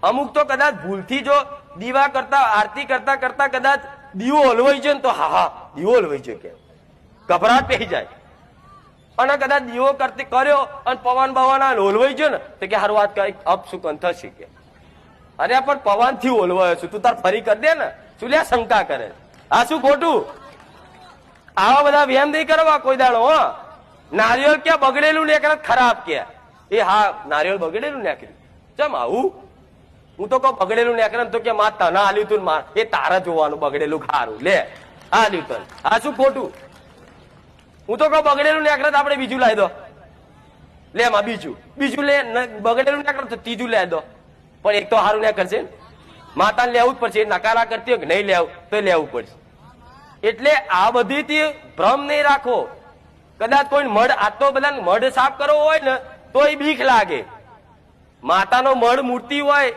અમુક તો કદાચ ભૂલથી જો દીવા કરતા આરતી કરતા કરતા કદાચ દીવો હલવાઈ જાય ને તો હા દીવો હલવાઈ જાય, કે ગભરાટ થઈ જાય. અને કદાચ દીવો કરતી કર્યો અને પવન બવાના ઓલવાઈ ગયો ને તો કે હારું વાત કઈ અપશુકન થશે કે અરે પણ પવન થી ઓલવાયો છું, તું તાર ફરી કરી દે ને, શું લે શંકા કરે? આ શું ખોટું? આવા બધા વ્યાયામ નહીં કરવા કોઈ દાડો. નારિયેળ ક્યાં બગડેલું નીકળે ખરાબ કે એ હા નારિયેળ બગડેલું નીકળ્યું ચમ આવું? હું તો કહું બગડેલું નીકળે તો કે માં તને આલ્યું તું માર એ તારા જોવાનું બગડેલું ખારું લે આલ્યું તને. આ શું ખોટું? હું તો કહું બગડેલું નીકળે તો આપણે બીજું લાવી દો લે માં, બીજું લે બગડેલું નીકળે તો ત્રીજું લાવી દો. પણ એક તો સારું ના કરશે ને, માતાને લેવું જ પડશે. નકારા કરતી હોય કે નહીં લેવું તો લેવું પડશે. એટલે આ બધી ભ્રમ નહીં રાખો. કદાચ કોઈ મઢ આ તો બધા મઢ સાફ કરવો હોય ને તો એ બીક લાગે. માતાનો મઢ મૂર્તિ હોય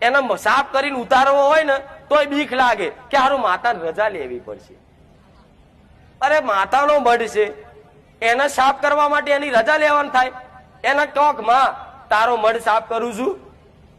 એને સાફ કરીને ઉતારવો હોય ને તો એ બીક લાગે કે હારું માતાને રજા લેવી પડશે. અરે માતાનો મઢ છે એને સાફ કરવા માટે એની રજા લેવાની થાય? એના ટોક માં તારો મઢ સાફ કરું છું,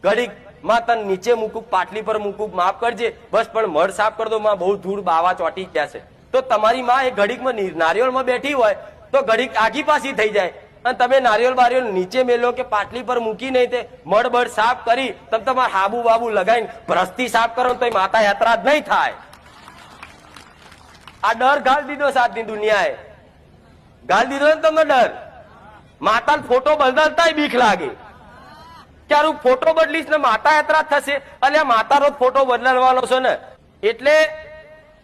ઘડીક માં તને નીચે મૂકું, પાટલી પર મૂકું, માફ કરજે બસ, પણ મઢ સાફ કરી દો માં, બહુ ધૂળ બાવા ચોટી ગયા છે. તો તમારી માં એ ઘડીકમાં નારિયેળમાં બેઠી હોય તો ઘડીક આગી પાછી થઈ જાય અને તમે નારિયેળ બારિયેળ નીચે મેલો કે પાટલી પર મૂકી નહીં તે મઢ બળ સાફ કરી તમે તમારે હાબુ બાબુ લગાવીને ભ્રસ્તી સાફ કરો તો માતા યાત્રા જ નહીં થાય. આ ડર ગાળ દીધો સાતની દુનિયાએ, ગાળ દીધો ને તમને ડર. માતા ફોટો બદલતા બીક લાગે કે હું ફોટો બદલીશ ને માતા યાત્રા થશે, અને માતાનો ફોટો બદલવાનો છે ને. એટલે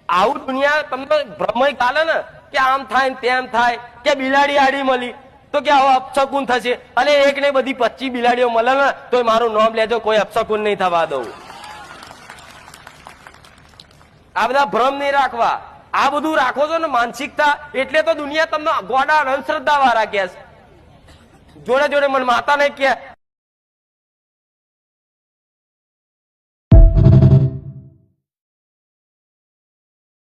આવું દુનિયા તમને ભ્રમય ચાલે ને કે આમ થાય ને તેમ થાય, કે બિલાડી આડી મળી તો કે આવો અપશકુન થશે, અને એક ને બધી 25 બિલાડીઓ મળે ને તો મારું નામ લેજો, કોઈ અપશકુન નહીં થવા દઉં. આ બધા ભ્રમ નહીં રાખવા. આ બધું રાખો છો ને માનસિકતા, એટલે તો દુનિયા તમને ગોડા અંધશ્રદ્ધા વાળા કે જોડે જોડે મને માતા નહીં કે